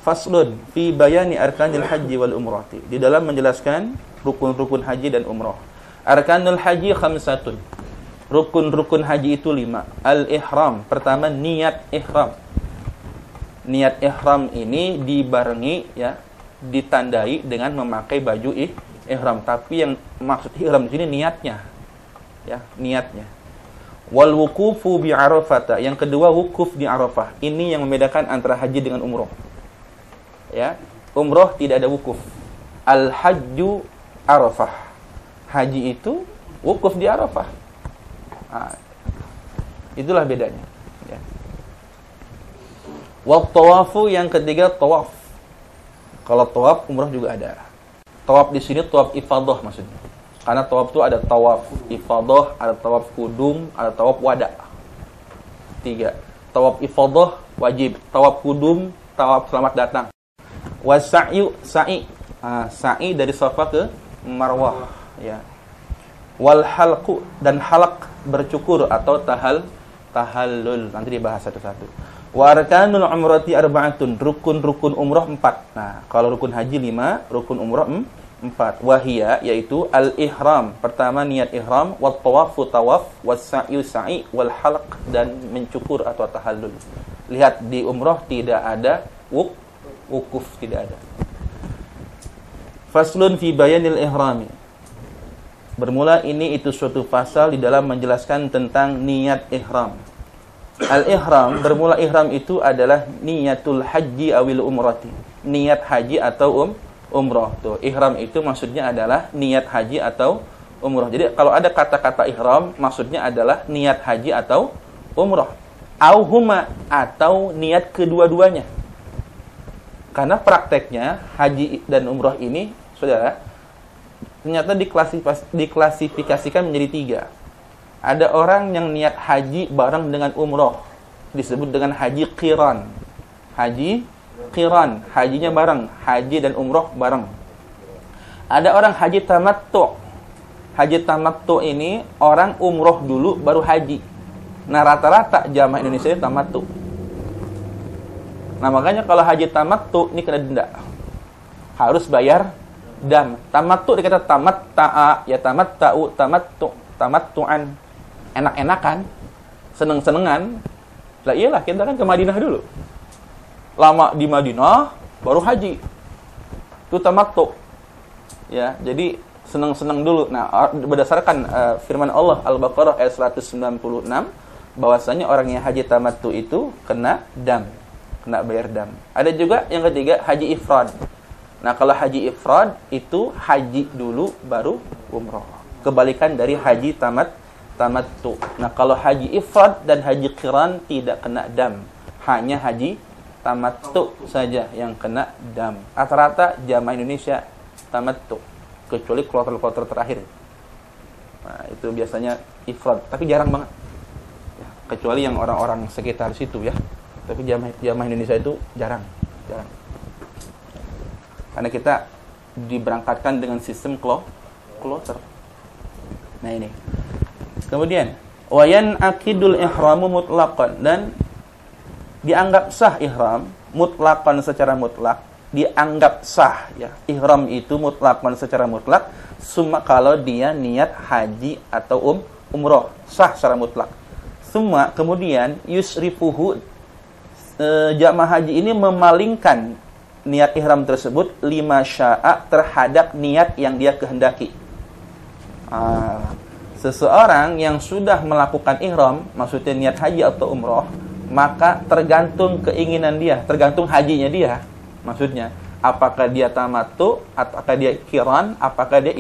Faslun fi bayani arkanil haji wal umrati. Di dalam menjelaskan rukun-rukun haji dan umrah. Arkanul haji khamsatun. Rukun-rukun haji itu 5. Al-ihram. Pertama, niat ihram. Niat ihram ini dibarengi, ya, ditandai dengan memakai baju ihram. Tapi yang maksud ihram di sini niatnya. Ya, niatnya. Wal wukufu bi Arafah. Yang kedua, wukuf di Arafah. Ini yang membedakan antara haji dengan umrah. Ya, umrah tidak ada wukuf. Al-hajju Arafah. Haji itu wukuf di Arafah. Nah, itulah bedanya. Ya. Wa tawafu, yang ketiga tawaf. Kalau tawaf umrah juga ada. Tawaf di sini tawaf ifadah maksudnya. Karena tawaf itu ada tawaf ifadah, ada tawaf kudum, ada tawaf wada. 3. Tawaf ifadah wajib, tawaf kudum, tawaf selamat datang. Wasa'yu, sa'i. Sa'i dari Safa ke Marwah, ya. Wal halqu, dan halaq bercukur atau tahallul. Nanti dibahas satu-satu. Wa arkanul umrati arba'atun. Rukun-rukun umrah 4. Nah, kalau rukun haji 5, rukun umrah 4. Wahia, yaitu al-ihram. Pertama niat ihram, wat tawafu tawaf, was sa'yu sa'i, wal halq, dan mencukur atau tahallul. Lihat di umrah tidak ada wukuf, tidak ada. Faslun fi bayanil ihrami. Bermula ini itu suatu pasal di dalam menjelaskan tentang niat ihram. Al-ihram, bermula ihram itu adalah niyatul haji awil umrati. Niat haji atau umrah. Tuh, ihram itu maksudnya adalah niat haji atau umrah. Jadi kalau ada kata-kata ihram, maksudnya adalah niat haji atau umrah. Au huma, atau niat kedua-duanya. Karena prakteknya haji dan umrah ini, saudara, ternyata diklasifikasikan menjadi 3. Ada orang yang niat haji bareng dengan umrah, disebut dengan haji qiran. Haji qiran, hajinya bareng, haji dan umrah bareng. Ada orang haji tamattu. Haji tamattu ini orang umrah dulu baru haji. Nah, rata-rata jamaah Indonesia itu tamattu. Nah, makanya kalau haji tamattu ini kena denda. Harus bayar dam. Tamattu dikata tamatta'a, ya tamatta'u, tamattu, tamattu'an. Enak-enakan, seneng-senengan. Lah iyalah, kita kan ke Madinah dulu. Lama di Madinah baru haji. Itu tamattu. Ya, jadi seneng-seneng dulu. Nah, berdasarkan firman Allah Al-Baqarah ayat 196 bahwasanya orang yang haji tamattu itu kena dam. Kena bayar dam. Ada juga yang ketiga haji ifrad. Nah, kalau haji ifrad itu haji dulu baru umrah. Kebalikan dari haji tamattu. Nah, kalau haji ifrad dan haji qiran tidak kena dam. Hanya haji tamattu saja yang kena dam. Rata-rata jamaah Indonesia tamattu, kecuali kloter-kloter terakhir. Nah, itu biasanya ifrad, tapi jarang banget. Ya, kecuali yang orang-orang sekitar situ ya. Tapi jamaah Indonesia itu jarang. Karena kita diberangkatkan dengan sistem kloter. Nah, ini. Kemudian, wayan akidul ihramu mutlaqan, dan dianggap sah ihram mutlaqan, secara mutlak dianggap sah, ya. Ihram itu mutlaqan secara mutlak semua kalau dia niat haji atau umrah, sah secara mutlak. Semua kemudian yusrifuhu, jamaah haji ini memalingkan niat ihram tersebut 5 sya'a terhadap niat yang dia kehendaki. Seseorang yang sudah melakukan ihram, maksudnya niat haji atau umrah, maka tergantung keinginan dia, tergantung hajinya dia. Maksudnya, apakah dia tamattu, apakah dia qiran, apakah dia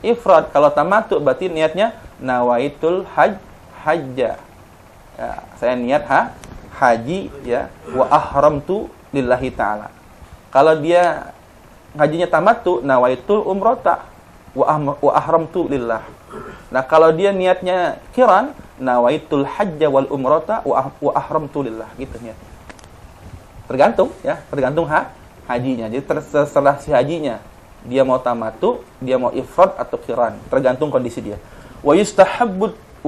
ifrad. Kalau tamattu berarti niatnya nawaitul hajja. Ya, saya niat haji, ya, wa ahramtu lillahi ta'ala. Kalau dia hajinya tamattu, nawaitul umrata wa ahramtu lillah. Nah, kalau dia niatnya qiran, nawaitul hajja wal umrata wa ahramtu lillah, gitu niat. Tergantung, ya, tergantung hajinya. Jadi terserah si hajinya, dia mau tamattu, dia mau ifrad atau qiran, tergantung kondisi dia. Wa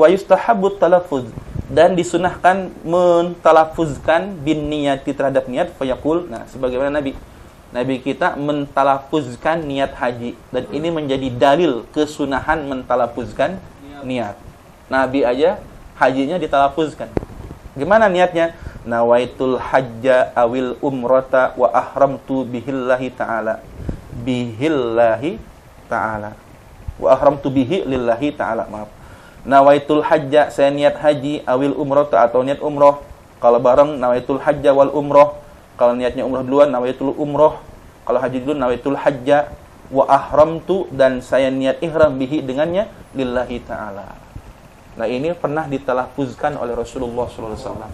yustahabbu talaffuz, dan disunahkan mentalafuzkan bin niyati terhadap niat fayaqul. Nah, sebagaimana Nabi kita mentalafuzkan niat haji, dan ini menjadi dalil kesunahan mentalafuzkan niat. Nabi aja hajinya ditalafuzkan. Gimana niatnya? Nawaitul hajja awil umrata wa ahramtu bihillahi ta'ala. Bihillahi ta'ala. Wa ahramtu bihi lillahi ta'ala. Maaf. Nawaitul hajja, saya niat haji, awil umrata atau niat umroh. Kalau bareng nawaitul hajja wal umroh. Kalau niatnya umroh duluan, nawaitul umroh. Kalau haji dulu, nawaitul hajja. Wa ahramtu, dan saya niat ihram bihi dengannya, lillahi ta'ala. Nah, ini pernah ditalafuzkan oleh Rasulullah SAW.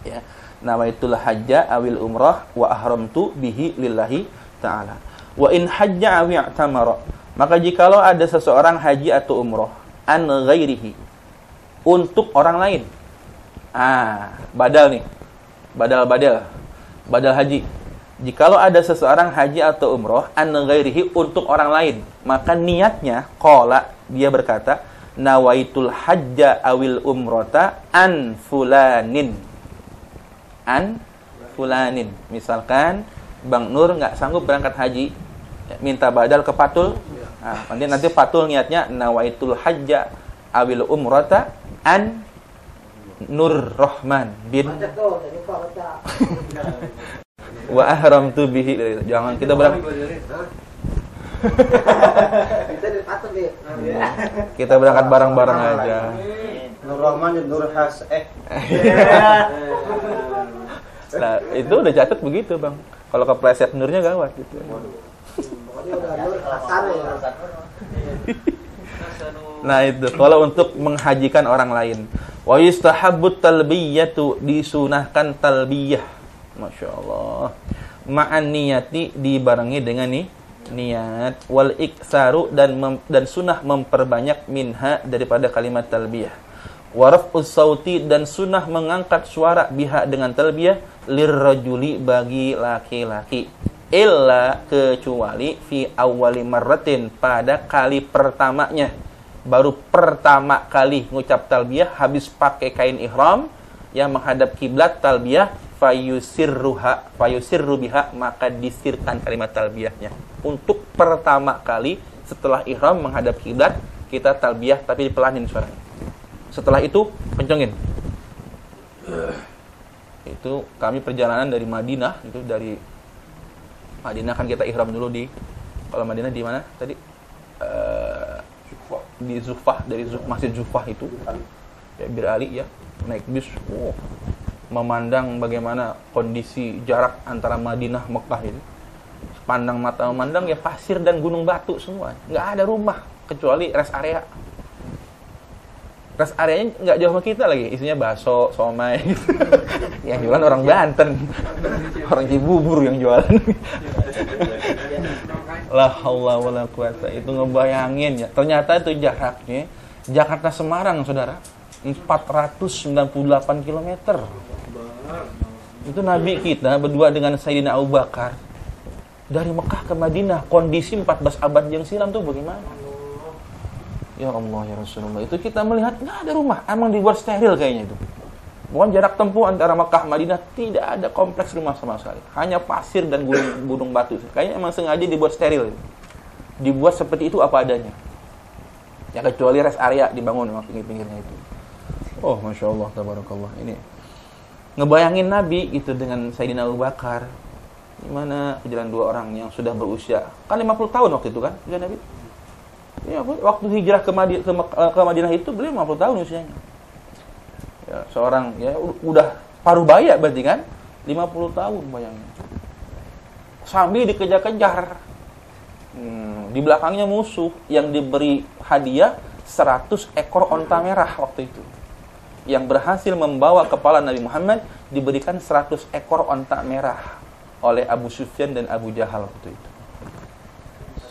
Ya. Nawaitul hajja awil umrah wa ahramtu bihi lillahi ta'ala. Wa in hajja aw i'tamara. Maka jikalau ada seseorang haji atau umroh an ghairihi, untuk orang lain. Badal nih. Badal haji. Jikalau ada seseorang haji atau umroh an ghairihi, untuk orang lain, maka niatnya qala, dia berkata, nawaitul hajja awil umrata an fulanin. An fulanin. Misalkan Bang Nur nggak sanggup berangkat haji, minta badal ke Patul. Nanti Patul niatnya nawaitul hajja awil umrata an Nur Rahman bin wa ahramtu bihi. Jangan kita berangkat. Kita berangkat bareng-bareng aja. Nur Rahman dan Nur Has. Nah, itu udah catat begitu, Bang. Kalau kepleset nurnya gawat gitu. Nah, itu kalau untuk menghajikan orang lain. Wa yustahabbut talbiyatu, disunahkan talbiyah. Masya Allah. Ma'an niyati, dibarengi dengan niat. Wal iksaru, dan sunnah memperbanyak minha, daripada kalimat talbiyah. Waraf'us sauti, dan sunnah mengangkat suara biha, dengan talbiyah, lirrajuli, bagi laki-laki. Illa, kecuali fi awwali marratin, pada kali pertamanya. Baru pertama kali ngucap talbiyah, habis pakai kain ihram yang menghadap kiblat, talbiyah fayusirru biha, maka disirkan kalimat talbiyahnya. Untuk pertama kali setelah ihram menghadap kiblat, kita talbiyah tapi dipelanin suaranya. Setelah itu kencengin. Itu kami perjalanan dari Madinah, itu dari Madinah kan kita ihram dulu kalau Madinah di mana tadi? Di Zufah, dari Masjid Zufah itu. Ya, Bir Ali ya, naik bis. Memandang bagaimana kondisi jarak antara Madinah Mekah ini. Pandang mata memandang ya pasir dan gunung batu semua. Nggak ada rumah kecuali rest area. Rest areanya nggak jauh sama kita lagi, isinya bakso, somai gitu. Yang jualan orang Banten, orang Cibubur yang jualan. La haula wala quwata. Itu ngebayangin ya, ternyata itu jaraknya Jakarta Semarang, saudara, 498 km. Itu Nabi kita berdua dengan Sayyidina Abu Bakar dari Mekah ke Madinah, kondisi 14 abad yang silam tuh bagaimana? Ya Allah, ya Rasulullah. Itu kita melihat nggak ada rumah, emang dibuat steril kayaknya itu. Bukan jarak tempuh antara Mekah Madinah, tidak ada kompleks rumah sama sekali. Hanya pasir dan gunung batu. Kayaknya emang sengaja dibuat steril. Dibuat seperti itu apa adanya. Ya kecuali rest area dibangun di pinggir-pinggirnya itu. Oh, Masya Allah, tabarakallah. Ini ngebayangin Nabi itu dengan Sayyidina Abu Bakar. Gimana perjalanan dua orang yang sudah berusia, kan 50 tahun waktu itu kan, ya Nabi? Ya, waktu hijrah ke Madinah itu beliau 50 tahun usianya. Ya, seorang ya udah paruh baya berarti kan? 50 tahun bayangin. Sambil dikejar-kejar. Di belakangnya musuh yang diberi hadiah 100 ekor onta merah waktu itu. Yang berhasil membawa kepala Nabi Muhammad diberikan 100 ekor onta merah oleh Abu Sufyan dan Abu Jahal waktu itu.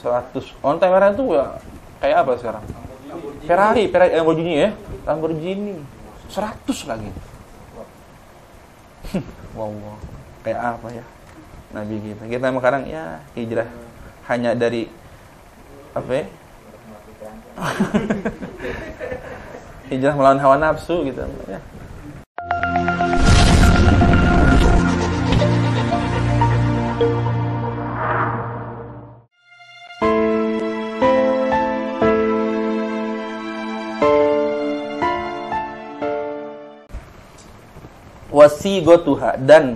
100 onta merah itu ya kayak apa sekarang? Ferrari Lamborghini ya. Lamborghini 100 lagi. Wow. Kayak apa ya Nabi kita. Kita sekarang ya hijrah hanya dari apa ya? hijrah melawan hawa nafsu gitu ya. Wasighatuha, dan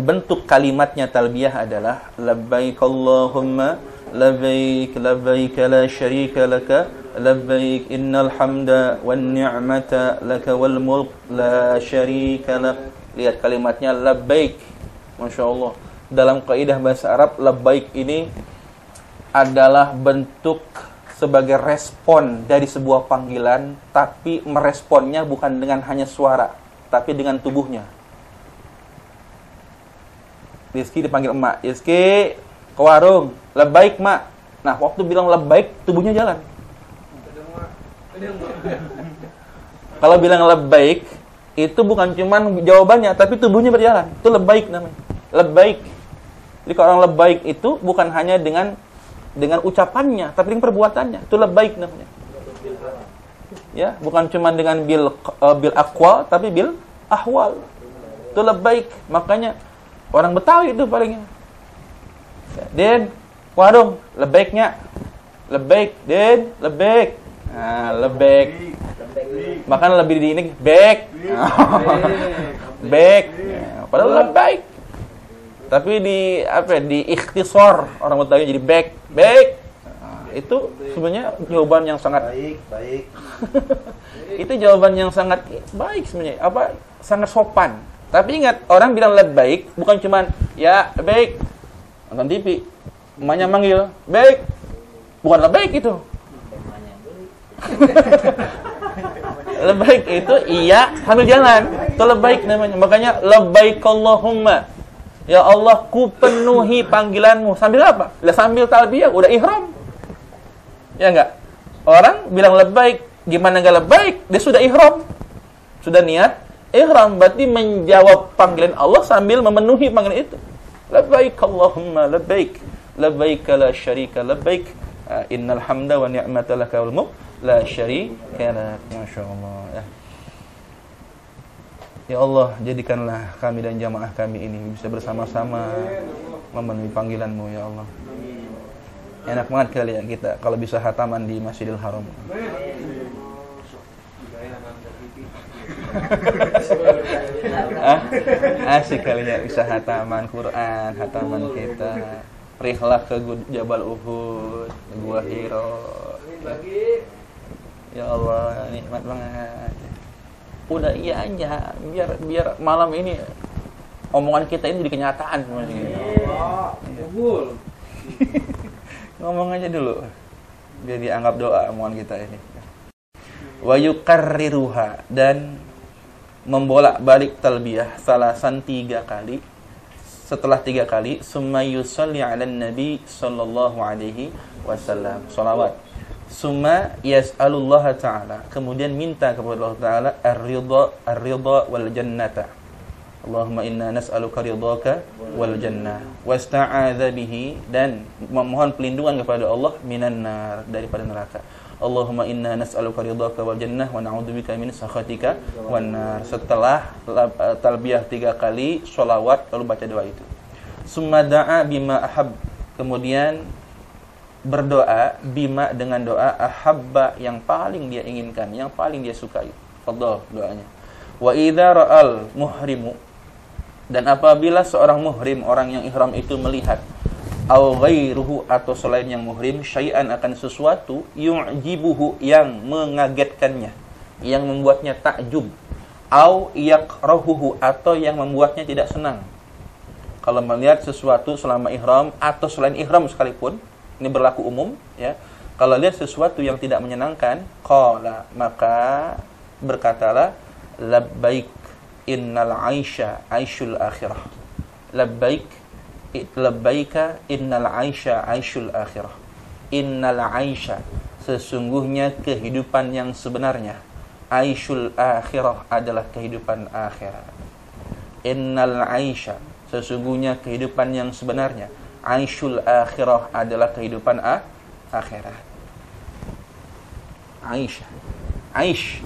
bentuk kalimatnya talbiyah adalah labbaik Allahumma labbaik labbaik la syarika laka labbaik innal hamda wan ni'mata laka wal mulk la syarika lak. Lihat kalimatnya labbaik. Masya Allah, dalam kaidah bahasa Arab labbaik ini adalah bentuk sebagai respon dari sebuah panggilan, tapi meresponnya bukan dengan hanya suara, tapi dengan tubuhnya. Rizky dipanggil emak, Rizky ke warung, labbaik mak. Nah, waktu bilang labbaik, tubuhnya jalan. Kalau bilang labbaik, itu bukan cuman jawabannya, tapi tubuhnya berjalan. Itu labbaik namanya. Labbaik. Jadi kalau orang labbaik itu bukan hanya dengan ucapannya, tapi dengan perbuatannya. Itu labbaik namanya. Ya, bukan cuma dengan bil aqwal, tapi bil ahwal. Itu labbaik. Makanya orang Betawi itu palingnya. Den, warung, labbaiknya. Labbaik, Den, labbaik. Nah, labbaik. Makan lebih di ini, baik. Baik. Padahal labbaik. Tapi di ikhtisar orang Betawi jadi baik. Baik. Nah, itu sebenarnya jawaban yang sangat baik. Itu jawaban yang sangat baik sebenarnya. Sangat sopan. Tapi ingat, orang bilang labbaik bukan cuman ya baik. Nonton TV, emaknya manggil, baik. Bukan labbaik itu. Labbaik itu iya sambil jalan. Itu labbaik namanya. Makanya labbaik Allahumma. Ya Allah, ku penuhi panggilanmu. Sambil apa? Sambil talbiyah, udah ihram. Ya enggak? Orang bilang labbaik, gimana enggak labbaik? Dia sudah ihram. Sudah niat ihram, berarti menjawab panggilan Allah sambil memenuhi panggilan itu. Labbaik Allahumma labbaik. Labbaik la syarika labbaik. Innal hamda wa ni'mata laka wal mulk la syarika lak. Masyaallah ya. Ya Allah, jadikanlah kami dan jamaah kami ini bisa bersama-sama memenuhi panggilan-Mu ya Allah. Enak banget kali ya kita kalau bisa khataman di Masjidil Haram. Asik kali ya bisa khataman Quran, khataman kita. Rihlah ke Jabal Uhud, Gua Hira. Ya Allah, nikmat banget. Udah iya aja, biar malam ini omongan kita ini jadi kenyataan semuanya. Kabul. Ngomong aja dulu. Biar dianggap doa omongan kita ini. Wa yukarriruha, dan membolak-balik talbiyah salasan 3 kali. Setelah 3 kali, summa yusalli 'alan nabi sallallahu alaihi wasallam. Shalawat. Summa yas'alullah ta'ala, kemudian minta kepada Allah Ta'ala ar-ridha wal jannata. Allahumma inna nas'aluka ridhaka wal jannah wasta'adza bihi, dan memohon pelindungan kepada Allah minan nar, daripada neraka. Allahumma inna nas'aluka ridhaka wal jannah wa na'udzubika min sakhatika wan nar. Setelah talbiyah 3 kali, sholawat, lalu baca doa itu. Summa da'a bima ahab, kemudian berdoa bima, dengan doa ahabba, yang paling dia inginkan, yang paling dia sukai. Fadhal doanya. Wa idza ra'al muhrimu, dan apabila seorang muhrim, orang yang ihram itu melihat au ghairuhu, atau selain yang muhrim, syai'an, akan sesuatu, yu'jibuhu, yang mengagetkannya, yang membuatnya takjub, au yakrahuhu, atau yang membuatnya tidak senang. Kalau melihat sesuatu selama ihram atau selain ihram sekalipun, ini berlaku umum ya. Kalau lihat sesuatu yang tidak menyenangkan, qala, maka berkatalah labbaik innal aisha aishul akhirah. Labbaika innal aisha aishul akhirah. Innal aisha, sesungguhnya kehidupan yang sebenarnya, aishul akhirah, adalah kehidupan akhirat. Innal aisha, sesungguhnya kehidupan yang sebenarnya, aishul akhirah, adalah kehidupan akhirat. Aisyah. Aish.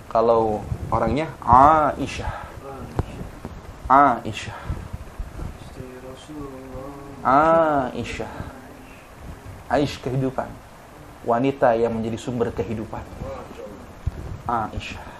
Kalau orangnya Aisyah. Aisyah. Aisyah. Aish kehidupan. Wanita yang menjadi sumber kehidupan. Aisyah.